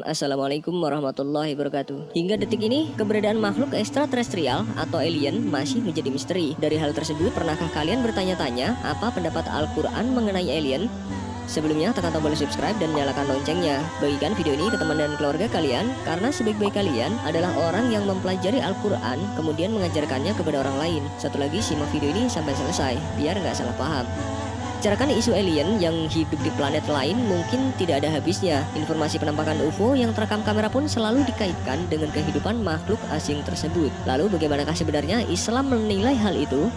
Assalamualaikum warahmatullahi wabarakatuh. Hingga detik ini, keberadaan makhluk ekstraterestrial atau alien masih menjadi misteri. Dari hal tersebut, pernahkah kalian bertanya-tanya apa pendapat Al-Quran mengenai alien? Sebelumnya, tekan tombol subscribe dan nyalakan loncengnya. Bagikan video ini ke teman dan keluarga kalian, karena sebaik-baik kalian adalah orang yang mempelajari Al-Quran, kemudian mengajarkannya kepada orang lain. Satu lagi, simak video ini sampai selesai, biar nggak salah paham. Bicarakan isu alien yang hidup di planet lain mungkin tidak ada habisnya. Informasi penampakan UFO yang terekam kamera pun selalu dikaitkan dengan kehidupan makhluk asing tersebut. Lalu bagaimanakah sebenarnya Islam menilai hal itu?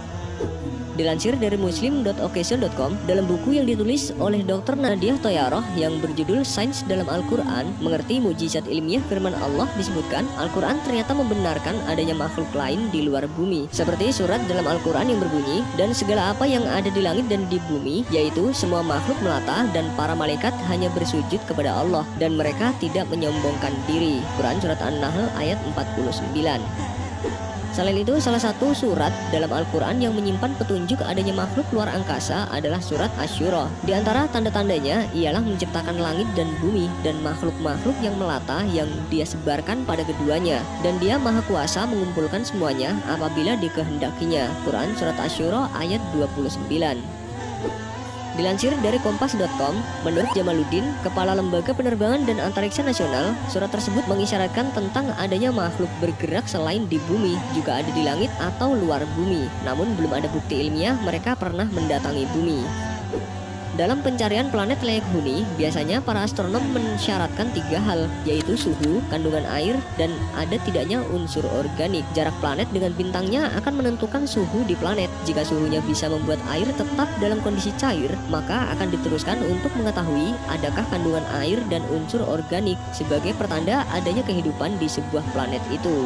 Dilansir dari muslim.occasion.com, dalam buku yang ditulis oleh Dr. Nadia Toyaroh yang berjudul Sains dalam Al-Quran, Mengerti Mujizat Ilmiah Firman Allah, disebutkan Al-Quran ternyata membenarkan adanya makhluk lain di luar bumi. Seperti surat dalam Al-Quran yang berbunyi, dan segala apa yang ada di langit dan di bumi, yaitu semua makhluk melata dan para malaikat hanya bersujud kepada Allah, dan mereka tidak menyombongkan diri. Quran Surat An-Nahl ayat 49. Selain itu, salah satu surat dalam Al-Quran yang menyimpan petunjuk adanya makhluk luar angkasa adalah surat Asy-Syura. Di antara tanda-tandanya ialah menciptakan langit dan bumi dan makhluk-makhluk yang melata yang dia sebarkan pada keduanya. Dan dia maha kuasa mengumpulkan semuanya apabila dikehendakinya. Quran Surat Asy-Syura ayat 29. Dilansir dari kompas.com, menurut Jamaluddin, Kepala Lembaga Penerbangan dan Antariksa Nasional, surat tersebut mengisyaratkan tentang adanya makhluk bergerak selain di bumi, juga ada di langit atau luar bumi. Namun belum ada bukti ilmiah mereka pernah mendatangi bumi. Dalam pencarian planet layak huni, biasanya para astronom mensyaratkan 3 hal, yaitu suhu, kandungan air, dan ada tidaknya unsur organik. Jarak planet dengan bintangnya akan menentukan suhu di planet. Jika suhunya bisa membuat air tetap dalam kondisi cair, maka akan diteruskan untuk mengetahui adakah kandungan air dan unsur organik sebagai pertanda adanya kehidupan di sebuah planet itu.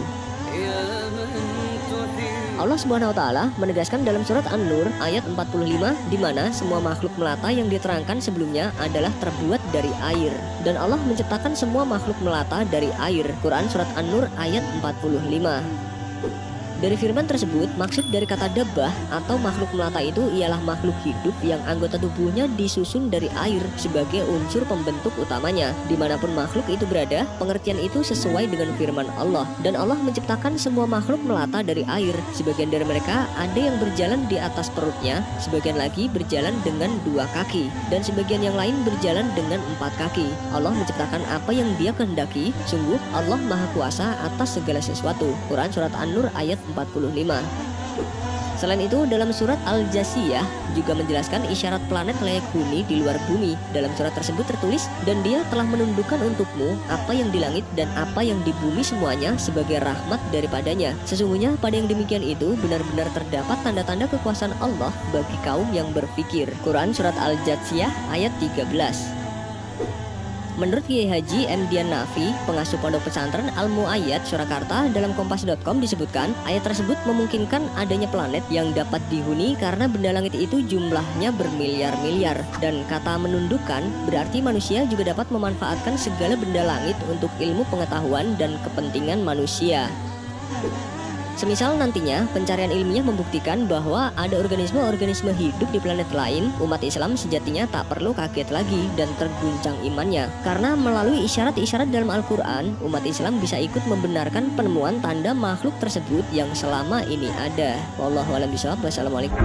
Allah Subhanahu wa taala menegaskan dalam surat An-Nur ayat 45 di mana semua makhluk melata yang diterangkan sebelumnya adalah terbuat dari air, dan Allah menciptakan semua makhluk melata dari air. Quran Surat An-Nur ayat 45. Dari firman tersebut, maksud dari kata dabbah atau makhluk melata itu ialah makhluk hidup yang anggota tubuhnya disusun dari air sebagai unsur pembentuk utamanya. Dimanapun makhluk itu berada, pengertian itu sesuai dengan firman Allah. Dan Allah menciptakan semua makhluk melata dari air. Sebagian dari mereka ada yang berjalan di atas perutnya, sebagian lagi berjalan dengan 2 kaki, dan sebagian yang lain berjalan dengan 4 kaki. Allah menciptakan apa yang Dia kehendaki. Sungguh Allah Maha Kuasa atas segala sesuatu. Quran Surat An-Nur ayat 45. Selain itu, dalam surat Al-Jasiyah juga menjelaskan isyarat planet layak huni di luar bumi. Dalam surat tersebut tertulis, dan Dia telah menundukkan untukmu apa yang di langit dan apa yang di bumi semuanya sebagai rahmat daripadanya. Sesungguhnya pada yang demikian itu benar-benar terdapat tanda-tanda kekuasaan Allah bagi kaum yang berpikir. Quran Surat Al-Jasiyah ayat 13. Menurut Kiai Haji M. Dian Nafi, pengasuh pondok pesantren Al-Muayyad Surakarta, dalam kompas.com disebutkan, ayat tersebut memungkinkan adanya planet yang dapat dihuni karena benda langit itu jumlahnya bermiliar-miliar. Dan kata menundukkan berarti manusia juga dapat memanfaatkan segala benda langit untuk ilmu pengetahuan dan kepentingan manusia. Semisal nantinya pencarian ilmiah membuktikan bahwa ada organisme-organisme hidup di planet lain, umat Islam sejatinya tak perlu kaget lagi dan terguncang imannya. Karena melalui isyarat-isyarat dalam Al-Quran, umat Islam bisa ikut membenarkan penemuan tanda makhluk tersebut yang selama ini ada. Wallahu a'lam bishawab. Wassalamualaikum.